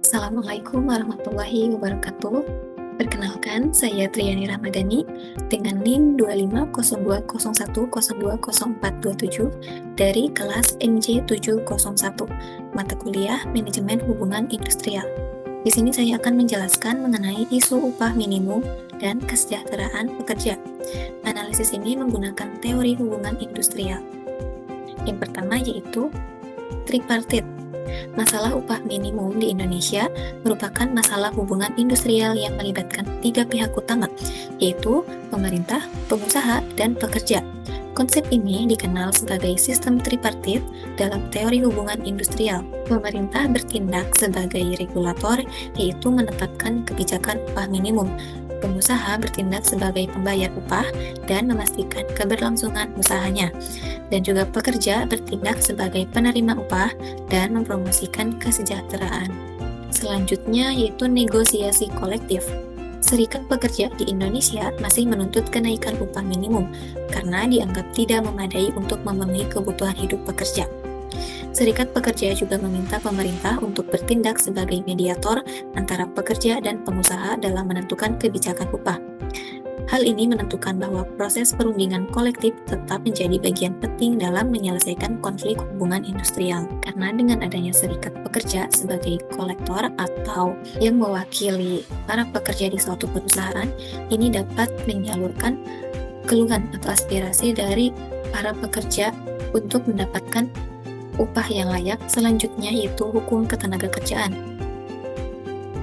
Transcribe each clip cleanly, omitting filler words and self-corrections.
Assalamualaikum warahmatullahi wabarakatuh. Perkenalkan, saya Triani Ramadhani dengan NIM 2502010200427 dari kelas MJ701, mata kuliah Manajemen Hubungan Industrial. Di sini saya akan menjelaskan mengenai isu upah minimum dan kesejahteraan pekerja. Analisis ini menggunakan teori hubungan industrial. Yang pertama yaitu tripartit. Masalah upah minimum di Indonesia merupakan masalah hubungan industrial yang melibatkan tiga pihak utama, yaitu pemerintah, pengusaha, dan pekerja. Konsep ini dikenal sebagai sistem tripartit dalam teori hubungan industrial. Pemerintah bertindak sebagai regulator, yaitu menetapkan kebijakan upah minimum. Pengusaha bertindak sebagai pembayar upah dan memastikan keberlangsungan usahanya. Dan juga pekerja bertindak sebagai penerima upah dan mempromosikan kesejahteraan. Selanjutnya yaitu negosiasi kolektif. Serikat pekerja di Indonesia masih menuntut kenaikan upah minimum karena dianggap tidak memadai untuk memenuhi kebutuhan hidup pekerja. Serikat pekerja juga meminta pemerintah untuk bertindak sebagai mediator antara pekerja dan pengusaha dalam menentukan kebijakan upah. Hal ini menentukan bahwa proses perundingan kolektif tetap menjadi bagian penting dalam menyelesaikan konflik hubungan industrial. Karena dengan adanya serikat pekerja sebagai kolektor atau yang mewakili para pekerja di suatu perusahaan, ini dapat menyalurkan keluhan atau aspirasi dari para pekerja untuk mendapatkan upah yang layak. Selanjutnya yaitu hukum ketenagakerjaan.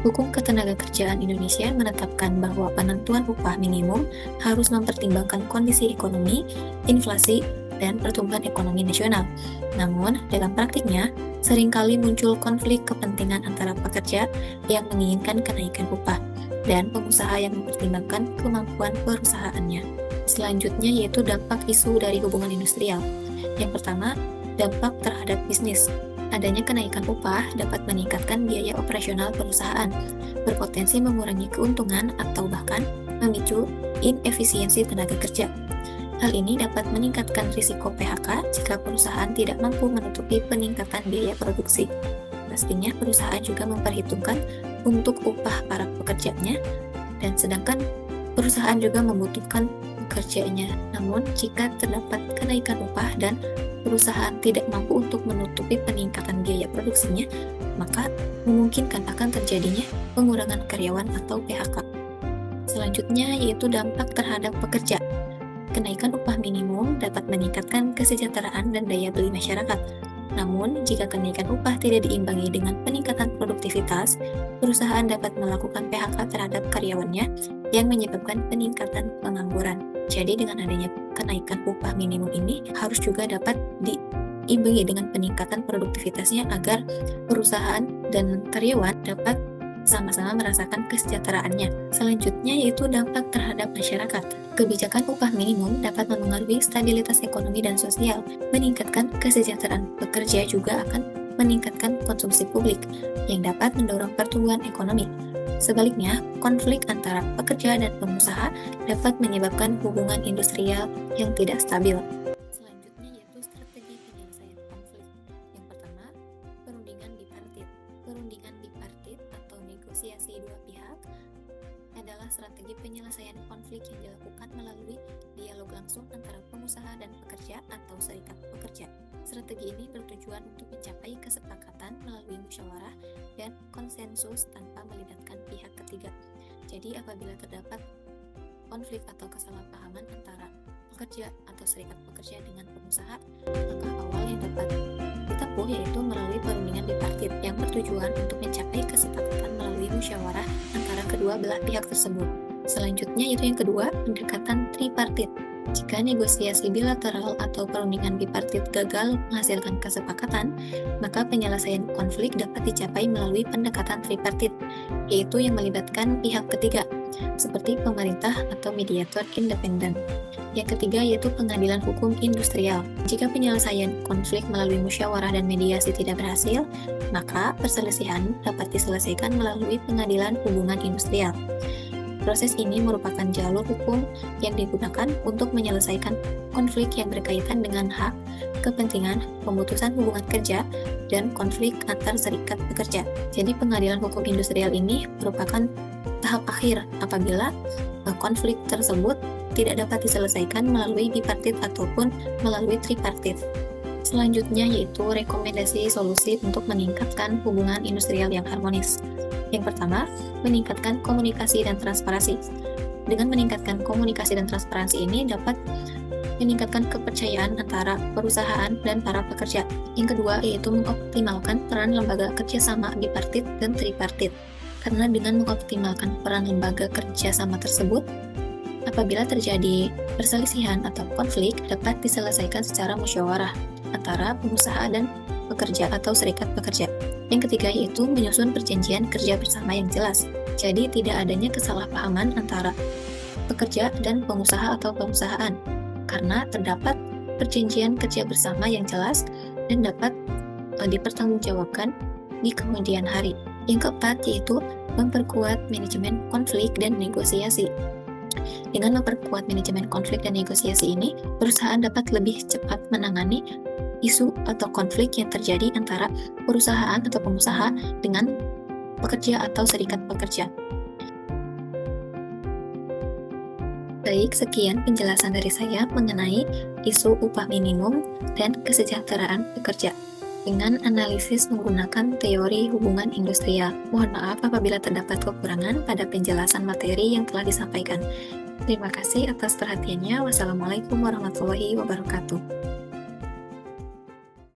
Hukum ketenagakerjaan Indonesia menetapkan bahwa penentuan upah minimum harus mempertimbangkan kondisi ekonomi, inflasi, dan pertumbuhan ekonomi nasional. Namun, dalam praktiknya, seringkali muncul konflik kepentingan antara pekerja yang menginginkan kenaikan upah dan pengusaha yang mempertimbangkan kemampuan perusahaannya. Selanjutnya yaitu dampak isu dari hubungan industrial. Yang pertama, dampak terhadap bisnis. Adanya kenaikan upah dapat meningkatkan biaya operasional perusahaan, berpotensi mengurangi keuntungan atau bahkan memicu inefisiensi tenaga kerja. Hal ini dapat meningkatkan risiko PHK jika perusahaan tidak mampu menutupi peningkatan biaya produksi. Pastinya perusahaan juga memperhitungkan untuk upah para pekerjanya, dan sedangkan perusahaan juga membutuhkan pekerjanya. Namun, jika terdapat kenaikan upah dan perusahaan tidak mampu untuk menutupi peningkatan biaya produksinya, maka memungkinkan akan terjadinya pengurangan karyawan atau PHK. Selanjutnya yaitu dampak terhadap pekerja. Kenaikan upah minimum dapat meningkatkan kesejahteraan dan daya beli masyarakat. Namun, jika kenaikan upah tidak diimbangi dengan peningkatan produktivitas, perusahaan dapat melakukan PHK terhadap karyawannya yang menyebabkan peningkatan pengangguran. Jadi dengan adanya kenaikan upah minimum ini harus juga dapat diimbangi dengan peningkatan produktivitasnya agar perusahaan dan karyawan dapat sama-sama merasakan kesejahteraannya. Selanjutnya yaitu dampak terhadap masyarakat. Kebijakan upah minimum dapat memengaruhi stabilitas ekonomi dan sosial, meningkatkan kesejahteraan pekerja juga akan meningkatkan konsumsi publik yang dapat mendorong pertumbuhan ekonomi. Sebaliknya, konflik antara pekerja dan pengusaha dapat menyebabkan hubungan industrial yang tidak stabil. Selanjutnya yaitu strategi penyelesaian konflik. Yang pertama, perundingan bipartit. Perundingan bipartit atau negosiasi dua pihak adalah strategi penyelesaian konflik yang dilakukan melalui dialog langsung antara pengusaha dan pekerja atau serikat pekerja. Strategi ini bertujuan untuk mencapai kesepakatan melalui musyawarah dan konsensus tanpa melibatkan pihak ketiga. Jadi apabila terdapat konflik atau kesalahpahaman antara pekerja atau serikat pekerja dengan pengusaha, maka awal yang dapat ditempuh yaitu melalui perundingan bipartit yang bertujuan untuk mencapai kesepakatan melalui musyawarah antara kedua belah pihak tersebut. Selanjutnya yaitu yang kedua, pendekatan tripartit. Jika negosiasi bilateral atau perundingan bipartit gagal menghasilkan kesepakatan, maka penyelesaian konflik dapat dicapai melalui pendekatan tripartit, yaitu yang melibatkan pihak ketiga, seperti pemerintah atau mediator independen. Yang ketiga yaitu pengadilan hukum industrial. Jika penyelesaian konflik melalui musyawarah dan mediasi tidak berhasil, maka perselisihan dapat diselesaikan melalui pengadilan hubungan industrial. Proses ini merupakan jalur hukum yang digunakan untuk menyelesaikan konflik yang berkaitan dengan hak, kepentingan, pemutusan hubungan kerja, dan konflik antar serikat pekerja. Jadi pengadilan hukum industrial ini merupakan tahap akhir apabila konflik tersebut tidak dapat diselesaikan melalui bipartit ataupun melalui tripartit. Selanjutnya yaitu rekomendasi solusi untuk meningkatkan hubungan industrial yang harmonis. Yang pertama, meningkatkan komunikasi dan transparansi. Dengan meningkatkan komunikasi dan transparansi ini dapat meningkatkan kepercayaan antara perusahaan dan para pekerja. Yang kedua yaitu mengoptimalkan peran lembaga kerjasama bipartit dan tripartit. Karena dengan mengoptimalkan peran lembaga kerjasama tersebut, apabila terjadi perselisihan atau konflik dapat diselesaikan secara musyawarah antara pengusaha dan pekerja atau serikat pekerja. Yang ketiga yaitu menyusun perjanjian kerja bersama yang jelas. Jadi tidak adanya kesalahpahaman antara pekerja dan pengusaha atau perusahaan karena terdapat perjanjian kerja bersama yang jelas dan dapat dipertanggungjawabkan di kemudian hari. Yang keempat yaitu memperkuat manajemen konflik dan negosiasi. Dengan memperkuat manajemen konflik dan negosiasi ini, perusahaan dapat lebih cepat menangani isu atau konflik yang terjadi antara perusahaan atau pengusaha dengan pekerja atau serikat pekerja. Baik, sekian penjelasan dari saya mengenai isu upah minimum dan kesejahteraan pekerja dengan analisis menggunakan teori hubungan industrial. Mohon maaf apabila terdapat kekurangan pada penjelasan materi yang telah disampaikan. Terima kasih atas perhatiannya. Wassalamualaikum warahmatullahi wabarakatuh.